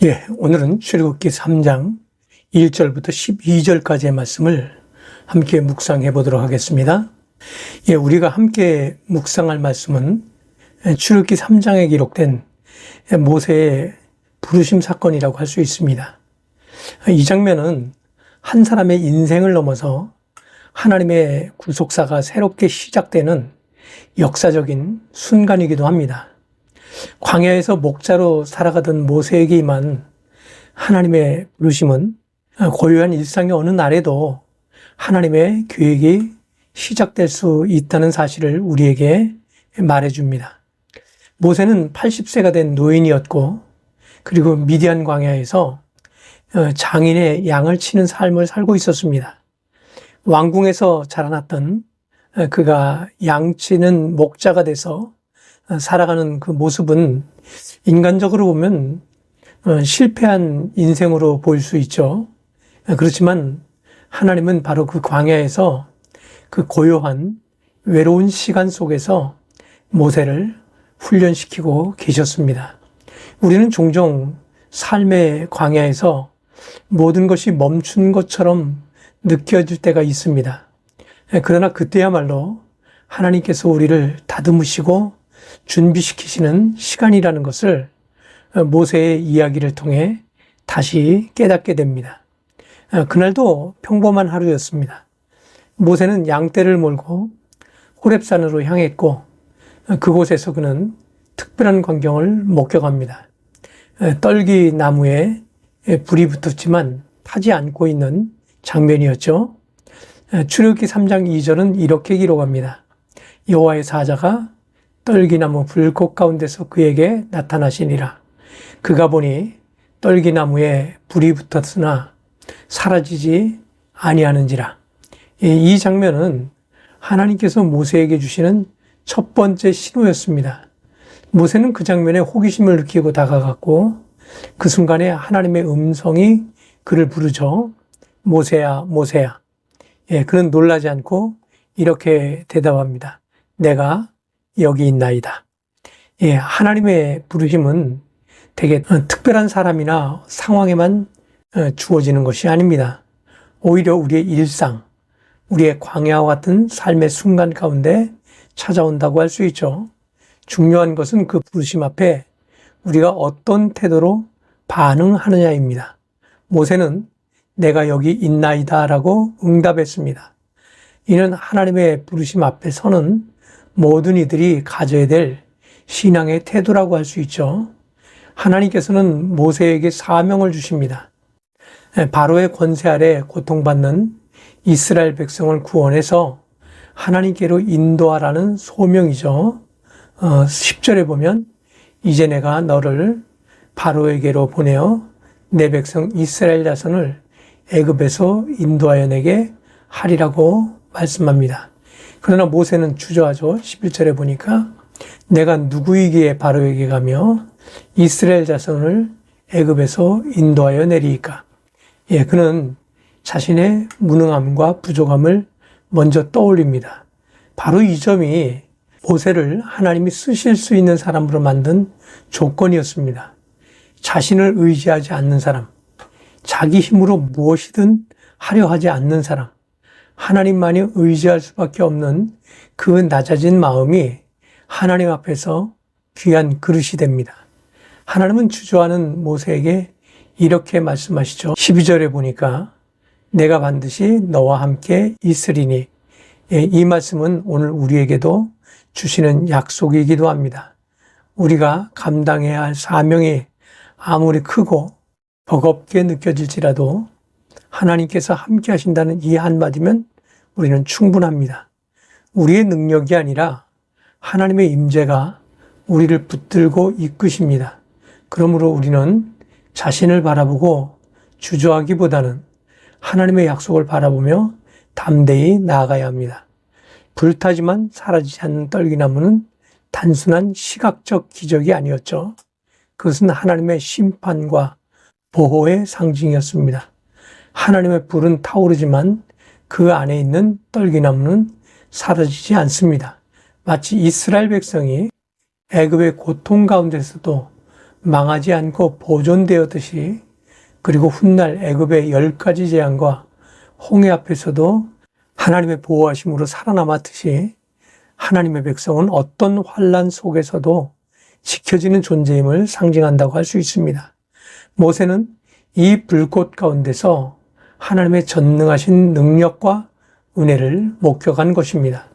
오늘은 출애굽기 3장 1절부터 12절까지의 말씀을 함께 묵상해 보도록 하겠습니다. 우리가 함께 묵상할 말씀은 출애굽기 3장에 기록된 모세의 부르심 사건이라고 할 수 있습니다. 이 장면은 한 사람의 인생을 넘어서 하나님의 구속사가 새롭게 시작되는 역사적인 순간이기도 합니다. 광야에서 목자로 살아가던 모세에게 임한 하나님의 부르심은 고요한 일상의 어느 날에도 하나님의 계획이 시작될 수 있다는 사실을 우리에게 말해줍니다. 모세는 80세가 된 노인이었고, 그리고 미디안 광야에서 장인의 양을 치는 삶을 살고 있었습니다. 왕궁에서 자라났던 그가 양치는 목자가 돼서 살아가는 그 모습은 인간적으로 보면 실패한 인생으로 보일 수 있죠. 그렇지만 하나님은 바로 그 광야에서 그 고요한 외로운 시간 속에서 모세를 훈련시키고 계셨습니다. 우리는 종종 삶의 광야에서 모든 것이 멈춘 것처럼 느껴질 때가 있습니다. 그러나 그때야말로 하나님께서 우리를 다듬으시고 준비시키시는 시간이라는 것을 모세의 이야기를 통해 다시 깨닫게 됩니다. 그날도 평범한 하루였습니다. 모세는 양떼를 몰고 호렙산으로 향했고, 그곳에서 그는 특별한 광경을 목격합니다. 떨기 나무에 불이 붙었지만 타지 않고 있는 장면이었죠. 출애굽기 3장 2절은 이렇게 기록합니다. 여호와의 사자가 떨기나무 불꽃 가운데서 그에게 나타나시니라. 그가 보니 떨기나무에 불이 붙었으나 사라지지 아니하는지라. 이 장면은 하나님께서 모세에게 주시는 첫 번째 신호였습니다. 모세는 그 장면에 호기심을 느끼고 다가갔고, 그 순간에 하나님의 음성이 그를 부르죠. 모세야, 모세야. 그는 놀라지 않고 이렇게 대답합니다. 내가 여기 있나이다. 하나님의 부르심은 되게 특별한 사람이나 상황에만 주어지는 것이 아닙니다. 오히려 우리의 일상, 우리의 광야와 같은 삶의 순간 가운데 찾아온다고 할 수 있죠. 중요한 것은 그 부르심 앞에 우리가 어떤 태도로 반응하느냐입니다. 모세는 내가 여기 있나이다 라고 응답했습니다. 이는 하나님의 부르심 앞에 서는 모든 이들이 가져야 될 신앙의 태도라고 할 수 있죠. 하나님께서는 모세에게 사명을 주십니다. 바로의 권세 아래 고통받는 이스라엘 백성을 구원해서 하나님께로 인도하라는 소명이죠. 10절에 보면 이제 내가 너를 바로에게로 보내어 내 백성 이스라엘 자손을 애굽에서 인도하여 내게 하리라고 말씀합니다. 그러나 모세는 주저하죠. 11절에 보니까 내가 누구이기에 바로에게 가며 이스라엘 자손을 애굽에서 인도하여 내리이까. 그는 자신의 무능함과 부족함을 먼저 떠올립니다. 바로 이 점이 모세를 하나님이 쓰실 수 있는 사람으로 만든 조건이었습니다. 자신을 의지하지 않는 사람, 자기 힘으로 무엇이든 하려 하지 않는 사람, 하나님만이 의지할 수밖에 없는 그 낮아진 마음이 하나님 앞에서 귀한 그릇이 됩니다. 하나님은 주저하는 모세에게 이렇게 말씀하시죠. 12절에 보니까 내가 반드시 너와 함께 있으리니. 이 말씀은 오늘 우리에게도 주시는 약속이기도 합니다. 우리가 감당해야 할 사명이 아무리 크고 버겁게 느껴질지라도 하나님께서 함께 하신다는 이 한마디면 우리는 충분합니다. 우리의 능력이 아니라 하나님의 임재가 우리를 붙들고 이끄십니다. 그러므로 우리는 자신을 바라보고 주저하기보다는 하나님의 약속을 바라보며 담대히 나아가야 합니다. 불타지만 사라지지 않는 떨기나무는 단순한 시각적 기적이 아니었죠. 그것은 하나님의 심판과 보호의 상징이었습니다. 하나님의 불은 타오르지만 그 안에 있는 떨기나무는 사라지지 않습니다. 마치 이스라엘 백성이 애굽의 고통 가운데서도 망하지 않고 보존되었듯이, 그리고 훗날 애굽의 10가지 재앙과 홍해 앞에서도 하나님의 보호하심으로 살아남았듯이 하나님의 백성은 어떤 환난 속에서도 지켜지는 존재임을 상징한다고 할 수 있습니다. 모세는 이 불꽃 가운데서 하나님의 전능하신 능력과 은혜를 목격한 것입니다.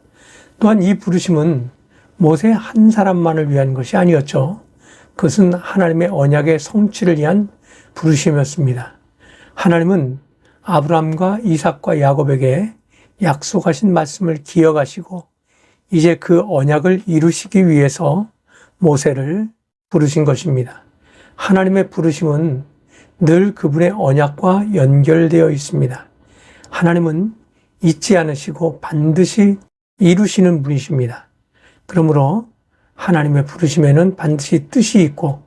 또한 이 부르심은 모세 한 사람만을 위한 것이 아니었죠. 그것은 하나님의 언약의 성취를 위한 부르심이었습니다. 하나님은 아브라함과 이삭과 야곱에게 약속하신 말씀을 기억하시고 이제 그 언약을 이루시기 위해서 모세를 부르신 것입니다. 하나님의 부르심은 늘 그분의 언약과 연결되어 있습니다. 하나님은 잊지 않으시고 반드시 이루시는 분이십니다. 그러므로 하나님의 부르심에는 반드시 뜻이 있고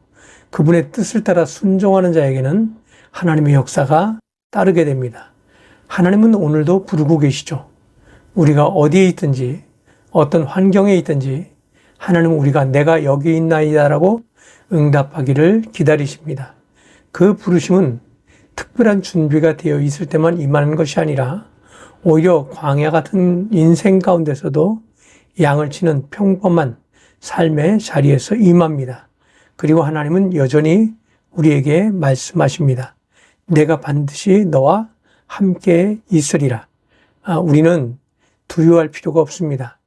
그분의 뜻을 따라 순종하는 자에게는 하나님의 역사가 따르게 됩니다. 하나님은 오늘도 부르고 계시죠. 우리가 어디에 있든지 어떤 환경에 있든지 하나님은 우리가 내가 여기 있나이다라고 응답하기를 기다리십니다. 그 부르심은 특별한 준비가 되어 있을 때만 임하는 것이 아니라 오히려 광야 같은 인생 가운데서도 양을 치는 평범한 삶의 자리에서 임합니다. 그리고 하나님은 여전히 우리에게 말씀하십니다. 내가 반드시 너와 함께 있으리라. 우리는 두려워할 필요가 없습니다.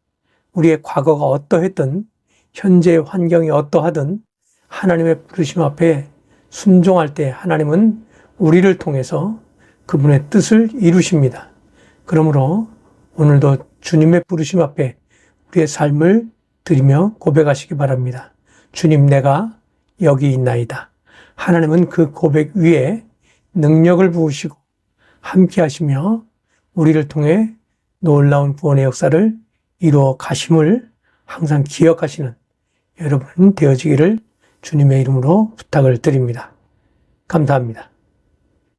우리의 과거가 어떠했든 현재의 환경이 어떠하든 하나님의 부르심 앞에 순종할 때 하나님은 우리를 통해서 그분의 뜻을 이루십니다. 그러므로 오늘도 주님의 부르심 앞에 우리의 삶을 드리며 고백하시기 바랍니다. 주님, 내가 여기 있나이다. 하나님은 그 고백 위에 능력을 부으시고 함께 하시며 우리를 통해 놀라운 구원의 역사를 이루어 가심을 항상 기억하시는 여러분 되어지기를 주님의 이름으로 부탁을 드립니다. 감사합니다.